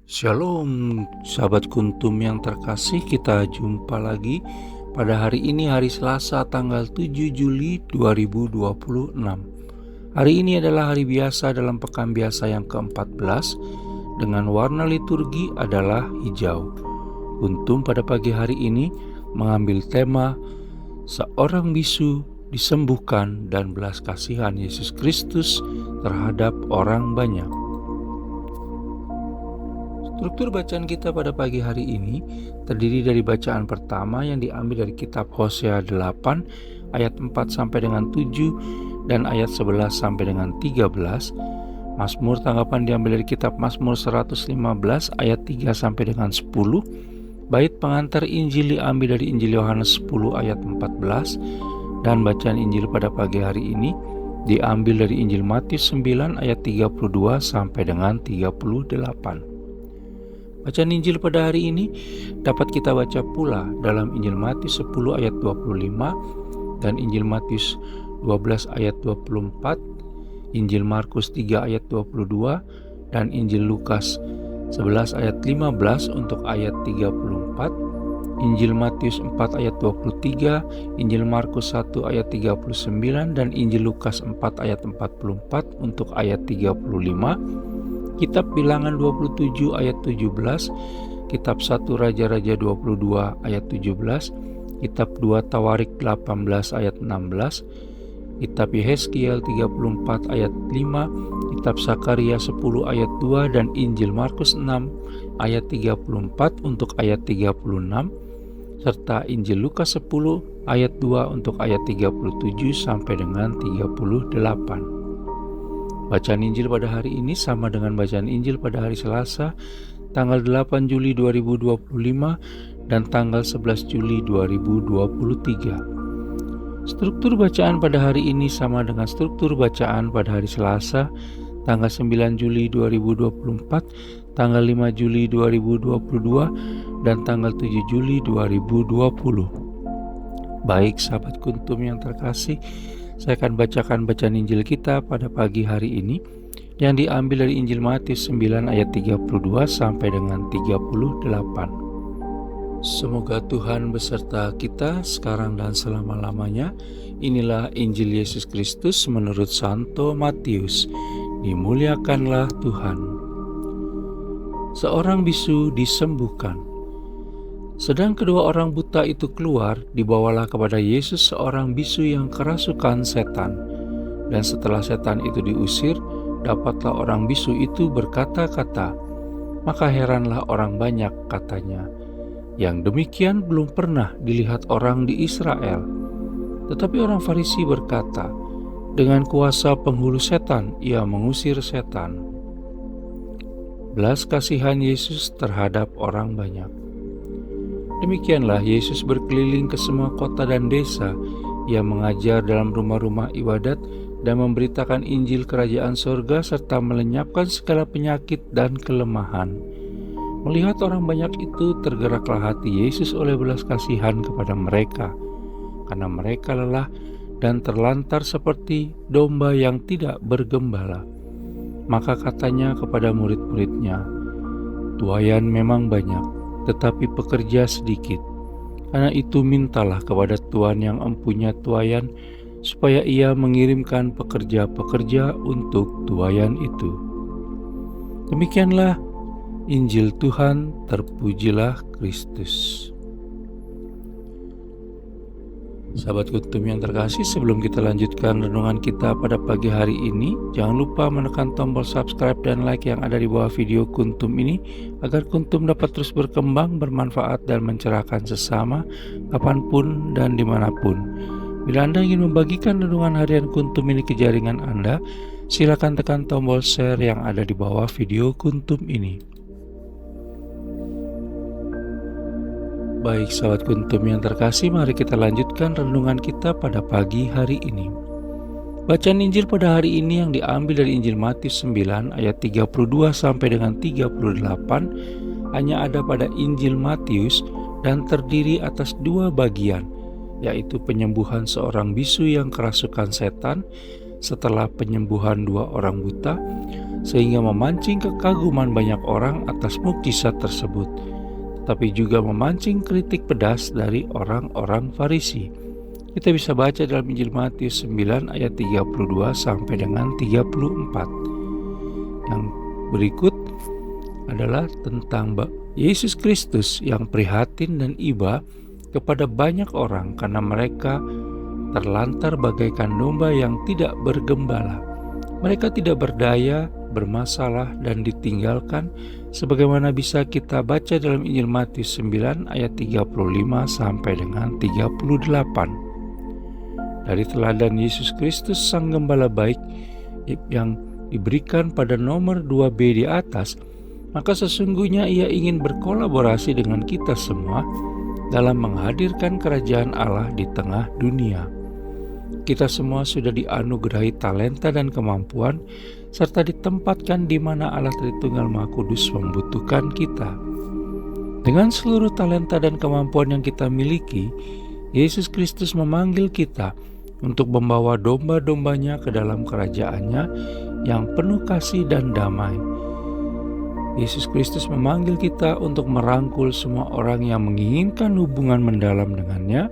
Shalom, sahabat kuntum yang terkasih, kita jumpa lagi pada hari ini, hari Selasa tanggal 7 Juli 2026. Hari ini adalah hari biasa dalam pekan biasa yang ke-14 dengan warna liturgi adalah hijau. Kuntum pada pagi hari ini mengambil tema seorang bisu disembuhkan dan belas kasihan Yesus Kristus terhadap orang banyak. Struktur bacaan kita pada pagi hari ini terdiri dari bacaan pertama yang diambil dari kitab Hosea 8 ayat 4 sampai dengan 7 dan ayat 11 sampai dengan 13. Mazmur tanggapan diambil dari kitab Mazmur 115 ayat 3 sampai dengan 10. Bait pengantar Injil diambil dari Injil Yohanes 10 ayat 14 dan bacaan Injil pada pagi hari ini diambil dari Injil Matius 9 ayat 32 sampai dengan 38. Bacaan Injil pada hari ini dapat kita baca pula dalam Injil Matius 10 ayat 25 dan Injil Matius 12 ayat 24, Injil Markus 3 ayat 22 dan Injil Lukas 11 ayat 15 untuk ayat 34, Injil Matius 4 ayat 23, Injil Markus 1 ayat 39 dan Injil Lukas 4 ayat 44 untuk ayat 35. Kitab Bilangan 27 ayat 17, Kitab 1 Raja-Raja 22 ayat 17, Kitab 2 Tawarik 18 ayat 16, Kitab Yehezkiel 34 ayat 5, Kitab Sakaria 10 ayat 2 dan Injil Markus 6 ayat 34 untuk ayat 36, serta Injil Lukas 10 ayat 2 untuk ayat 37 sampai dengan 38. Bacaan Injil pada hari ini sama dengan bacaan Injil pada hari Selasa tanggal 8 Juli 2025 dan tanggal 11 Juli 2023. Struktur bacaan pada hari ini sama dengan struktur bacaan pada hari Selasa tanggal 9 Juli 2024, tanggal 5 Juli 2022 dan tanggal 7 Juli 2020. Baik sahabat kuntum yang terkasih, saya akan bacakan bacaan Injil kita pada pagi hari ini yang diambil dari Injil Matius 9 ayat 32 sampai dengan 38. Semoga Tuhan beserta kita sekarang dan selama-lamanya. Inilah Injil Yesus Kristus menurut Santo Matius. Dimuliakanlah Tuhan. Seorang bisu disembuhkan. Sedang kedua orang buta itu keluar, dibawalah kepada Yesus seorang bisu yang kerasukan setan. Dan setelah setan itu diusir, dapatlah orang bisu itu berkata-kata. Maka heranlah orang banyak, katanya. Yang demikian belum pernah dilihat orang di Israel. Tetapi orang Farisi berkata, dengan kuasa penghulu setan ia mengusir setan. Belas kasihan Yesus terhadap orang banyak. Demikianlah Yesus berkeliling ke semua kota dan desa. Ia mengajar dalam rumah-rumah ibadat dan memberitakan Injil Kerajaan Sorga serta melenyapkan segala penyakit dan kelemahan. Melihat orang banyak itu, tergeraklah hati Yesus oleh belas kasihan kepada mereka, karena mereka lelah dan terlantar seperti domba yang tidak bergembala. Maka katanya kepada murid-muridnya, "Tuaian memang banyak, tetapi pekerja sedikit. Karena itu mintalah kepada Tuhan yang empunya tuaian, supaya ia mengirimkan pekerja-pekerja untuk tuaian itu." Demikianlah Injil Tuhan, terpujilah Kristus. Sahabat kuntum yang terkasih, sebelum kita lanjutkan renungan kita pada pagi hari ini, jangan lupa menekan tombol subscribe dan like yang ada di bawah video kuntum ini, agar kuntum dapat terus berkembang, bermanfaat dan mencerahkan sesama, kapanpun dan dimanapun. Bila Anda ingin membagikan renungan harian kuntum ini ke jaringan Anda, silakan tekan tombol share yang ada di bawah video kuntum ini. Baik sahabat kuntum yang terkasih, mari kita lanjutkan renungan kita pada pagi hari ini. Bacaan Injil pada hari ini yang diambil dari Injil Matius 9 ayat 32 sampai dengan 38 hanya ada pada Injil Matius dan terdiri atas dua bagian, yaitu penyembuhan seorang bisu yang kerasukan setan setelah penyembuhan dua orang buta, sehingga memancing kekaguman banyak orang atas mukjizat tersebut, tetapi juga memancing kritik pedas dari orang-orang Farisi. Kita bisa baca dalam Injil Matius 9 ayat 32 sampai dengan 34. Yang berikut adalah tentang Yesus Kristus yang prihatin dan iba kepada banyak orang karena mereka terlantar bagaikan domba yang tidak bergembala. Mereka tidak berdaya, bermasalah, dan ditinggalkan, sebagaimana bisa kita baca dalam Injil Matius 9 ayat 35 sampai dengan 38. Dari teladan Yesus Kristus Sang Gembala Baik yang diberikan pada nomor 2b di atas, maka sesungguhnya Ia ingin berkolaborasi dengan kita semua dalam menghadirkan kerajaan Allah di tengah dunia. Kita semua sudah dianugerahi talenta dan kemampuan, serta ditempatkan di mana Allah Tritunggal Maha Kudus membutuhkan kita. Dengan seluruh talenta dan kemampuan yang kita miliki, Yesus Kristus memanggil kita untuk membawa domba-dombanya ke dalam kerajaannya yang penuh kasih dan damai. Yesus Kristus memanggil kita untuk merangkul semua orang yang menginginkan hubungan mendalam dengannya,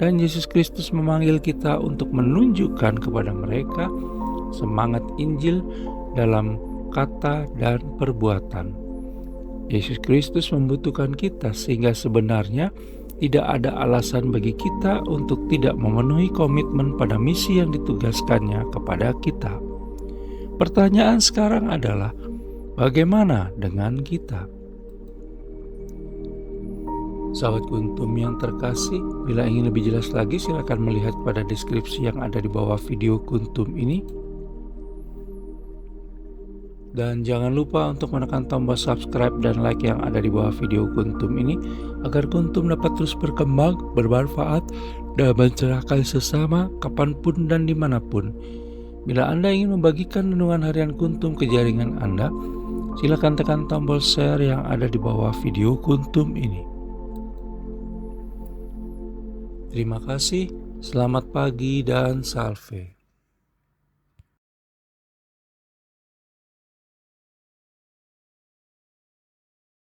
dan Yesus Kristus memanggil kita untuk menunjukkan kepada mereka semangat Injil dalam kata dan perbuatan. Yesus Kristus membutuhkan kita sehingga sebenarnya tidak ada alasan bagi kita untuk tidak memenuhi komitmen pada misi yang ditugaskannya kepada kita. Pertanyaan sekarang adalah, bagaimana dengan kita? Sahabat Kuntum yang terkasih, bila ingin lebih jelas lagi silakan melihat pada deskripsi yang ada di bawah video Kuntum ini. Dan jangan lupa untuk menekan tombol subscribe dan like yang ada di bawah video Kuntum ini, agar Kuntum dapat terus berkembang, bermanfaat, dan mencerahkan sesama kapanpun dan dimanapun. Bila Anda ingin membagikan renungan harian Kuntum ke jaringan Anda, silakan tekan tombol share yang ada di bawah video Kuntum ini. Terima kasih, selamat pagi dan salve.